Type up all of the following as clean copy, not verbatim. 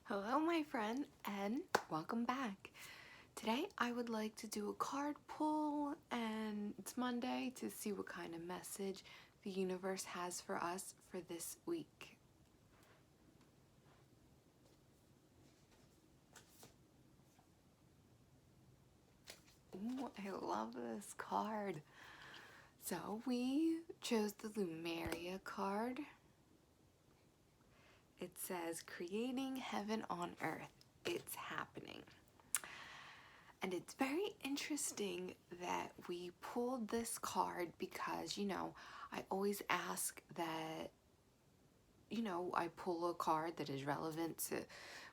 Hello, my friend, and welcome back. Today, I would like to do a card pull, and it's Monday to see what kind of message the universe has for us for this week. Ooh, I love this card. So, we chose the Lumeria card. It says, Creating Heaven on Earth. It's happening. And it's very interesting that we pulled this card because, I always ask that, I pull a card that is relevant to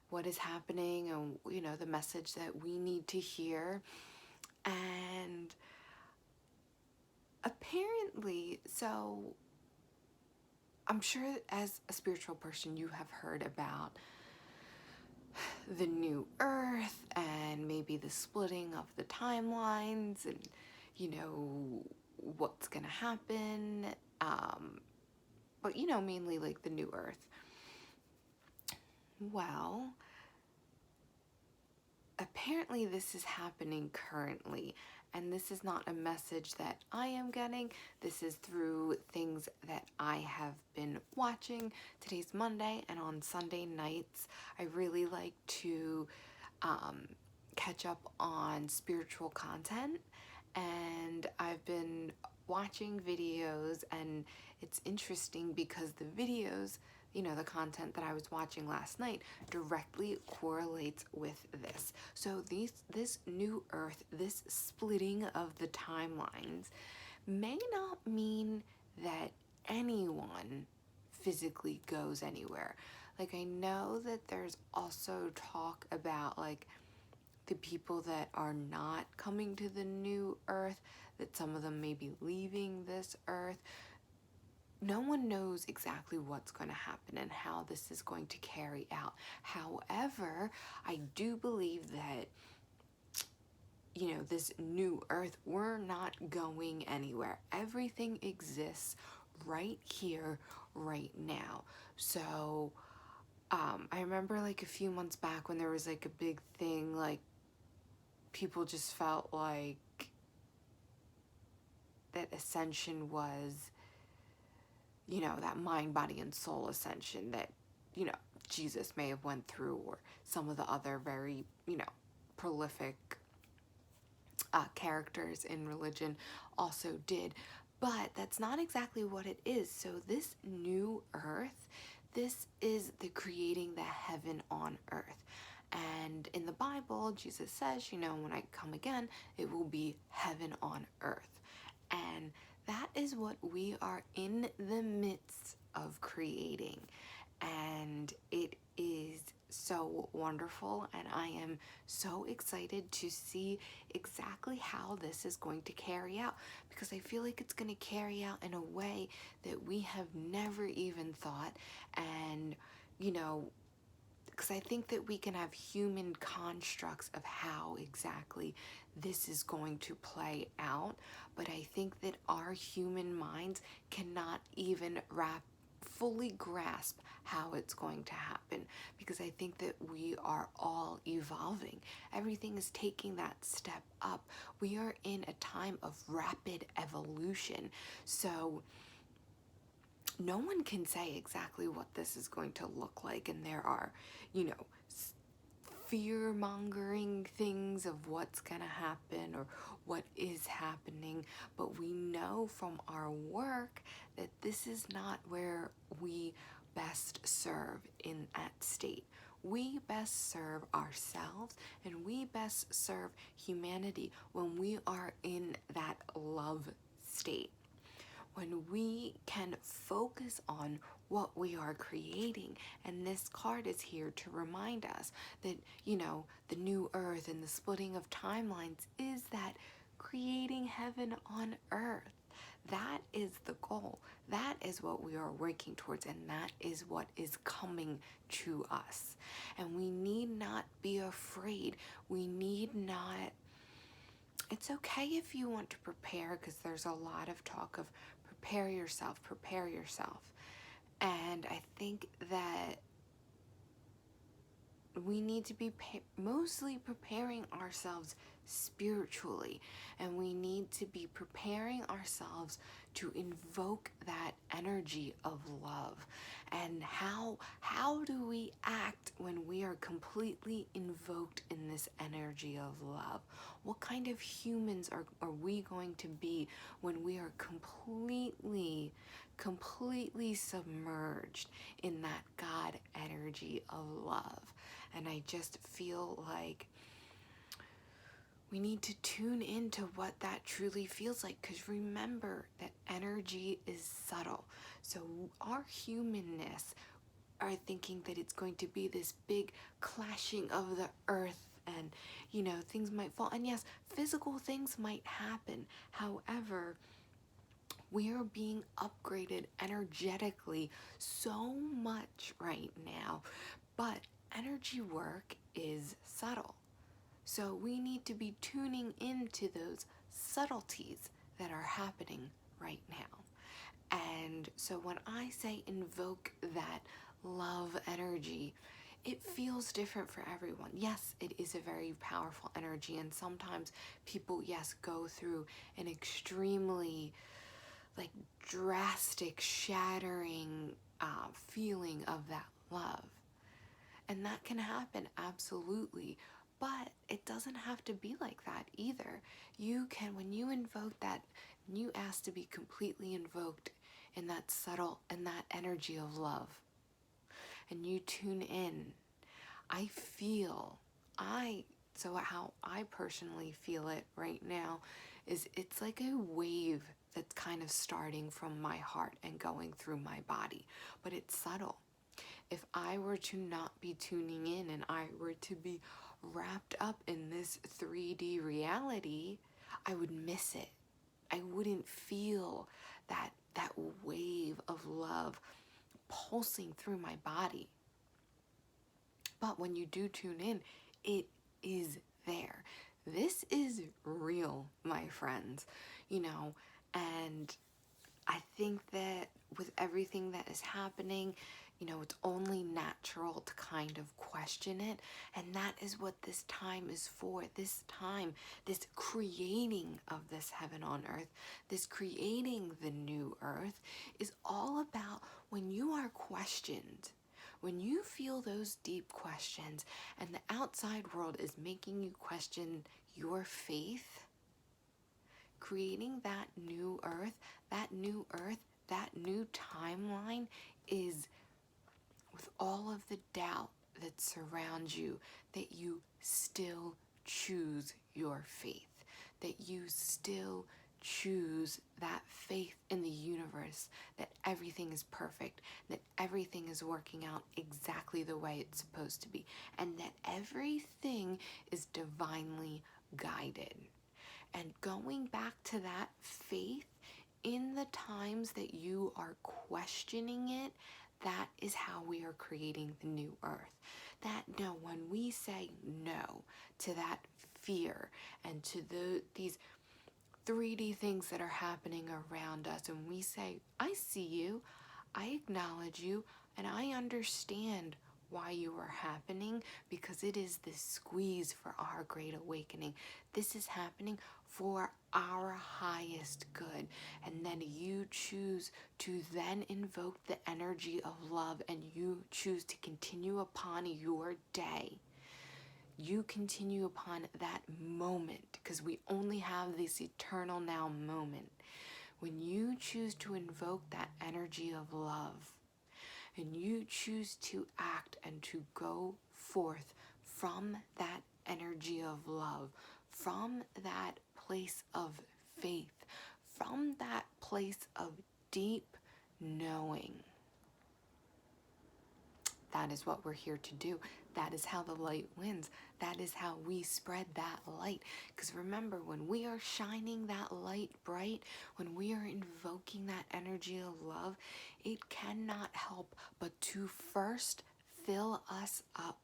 what is happening and, the message that we need to hear. And apparently, so I'm sure as a spiritual person, you have heard about the new earth and maybe the splitting of the timelines and what's gonna happen, but mainly like the new earth. Well, apparently this is happening currently, and this is not a message that I am getting. This is through things that I have been watching. Today's Monday, and on Sunday nights I really like to catch up on spiritual content, and I've been watching videos, and it's interesting because the videos, the content that I was watching last night directly correlates with this. So this new earth, this splitting of the timelines may not mean that anyone physically goes anywhere. Like, I know that there's also talk about like the people that are not coming to the new earth, that some of them may be leaving this earth. No one knows exactly what's going to happen and how this is going to carry out. However, I do believe that, this new earth, we're not going anywhere. Everything exists right here, right now. So, I remember like a few months back when there was like a big thing, like people just felt like that ascension was, that mind, body, and soul ascension that, Jesus may have went through, or some of the other very, prolific characters in religion also did. But that's not exactly what it is. So this new earth, this is the creating the heaven on earth. And in the Bible, Jesus says, when I come again, it will be heaven on earth. And that is what we are in the midst of creating. And it is so wonderful, and I am so excited to see exactly how this is going to carry out, because I feel like it's going to carry out in a way that we have never even thought. And because I think that we can have human constructs of how exactly this is going to play out, but I think that our human minds cannot even fully grasp how it's going to happen, because I think that we are all evolving. Everything is taking that step up. We are in a time of rapid evolution. So no one can say exactly what this is going to look like, and there are, fear mongering things of what's gonna happen or what is happening, but we know from our work that this is not where we best serve in that state. We best serve ourselves, and we best serve humanity when we are in that love state, when we can focus on what we are creating. And this card is here to remind us that, the new earth and the splitting of timelines is that creating heaven on earth. That is the goal. That is what we are working towards, and that is what is coming to us. And we need not be afraid. We need not. It's okay if you want to prepare, because there's a lot of talk of prepare yourself, prepare yourself. And I think that we need to be mostly preparing ourselves spiritually, and we need to be preparing ourselves to invoke that energy of love. And how do we act when we are completely invoked in this energy of love? What kind of humans are we going to be when we are completely submerged in that God energy of love? And I just feel like we need to tune into what that truly feels like, because remember that energy is subtle. So our humanness are thinking that it's going to be this big clashing of the earth, and things might fall, and yes, physical things might happen. However, we are being upgraded energetically so much right now, but energy work is subtle. So we need to be tuning into those subtleties that are happening right now. And so when I say invoke that love energy, it feels different for everyone. Yes, it is a very powerful energy, and sometimes people, yes, go through an extremely drastic, shattering feeling of that love. And that can happen, absolutely. But it doesn't have to be like that either. You can, when you invoke that, you ask to be completely invoked in that subtle, in that energy of love. And you tune in. So how I personally feel it right now is it's like a wave that's kind of starting from my heart and going through my body, but it's subtle. If I were to not be tuning in and I were to be wrapped up in this 3D reality, I would miss it. I wouldn't feel that wave of love pulsing through my body. But when you do tune in, it is there. This is real, my friends, and I think that with everything that is happening, it's only natural to kind of question it. And that is what this time is for. This time, this creating of this heaven on earth, this creating the new earth is all about when you are questioned. When you feel those deep questions and the outside world is making you question your faith, creating that new earth, that new timeline is with all of the doubt that surrounds you, that you still choose your faith, that you still choose that faith in the universe, that everything is perfect, that everything is working out exactly the way it's supposed to be, and that everything is divinely guided. And going back to that faith in the times that you are questioning it, that is how we are creating the new earth. That no, when we say no to that fear and to these 3D things that are happening around us, and we say, I see you, I acknowledge you, and I understand why you are happening, because it is this squeeze for our great awakening. This is happening for our highest good. And then you choose to then invoke the energy of love, and you choose to continue upon your day. You continue upon that moment, because we only have this eternal now moment. When you choose to invoke that energy of love, and you choose to act and to go forth from that energy of love, from that place of faith, from that place of deep knowing. That is what we're here to do. That is how the light wins. That is how we spread that light. Because remember, when we are shining that light bright, when we are invoking that energy of love, it cannot help but to first fill us up.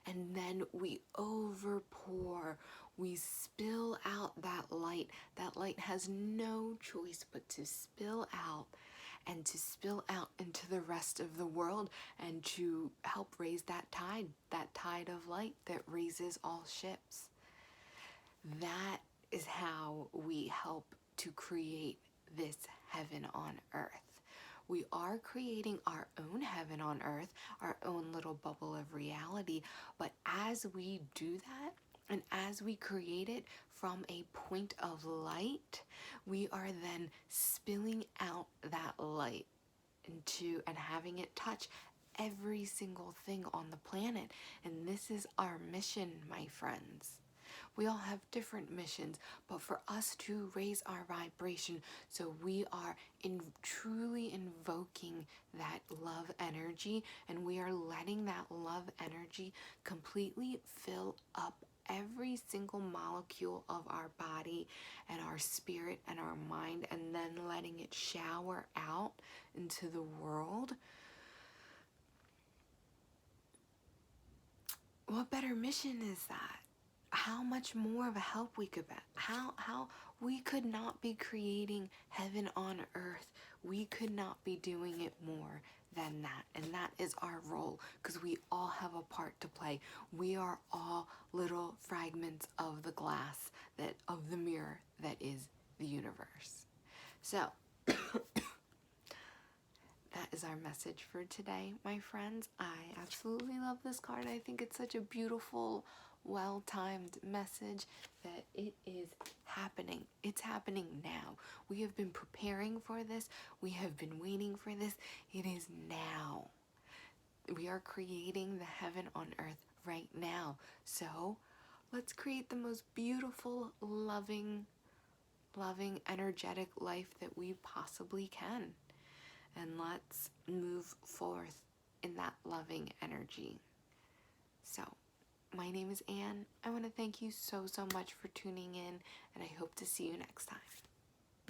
And then we overpour. We spill out that light. That light has no choice but to spill out. and to spill out into the rest of the world and to help raise that tide of light that raises all ships. That is how we help to create this heaven on earth. We are creating our own heaven on earth, our own little bubble of reality, but as we do that, and as we create it from a point of light, we are then spilling out that light into and having it touch every single thing on the planet. And this is our mission, my friends. We all have different missions, but for us to raise our vibration, so we are truly invoking that love energy, and we are letting that love energy completely fill up every single molecule of our body and our spirit and our mind, and then letting it shower out into the world. What better mission is that? How much more of a help we could be? How we could not be creating heaven on earth. We could not be doing it more than that. And that is our role, because we all have a part to play. We are all little fragments of the glass, that of the mirror that is the universe. So that is our message for today, my friends. I absolutely love this card. I think it's such a beautiful, well-timed message that it is happening. It's happening now. We have been preparing for this. We have been waiting for this. It is now. We are creating the heaven on earth right now. So let's create the most beautiful, loving, energetic life that we possibly can. And let's move forth in that loving energy. So, my name is Anne. I want to thank you so much for tuning in, and I hope to see you next time.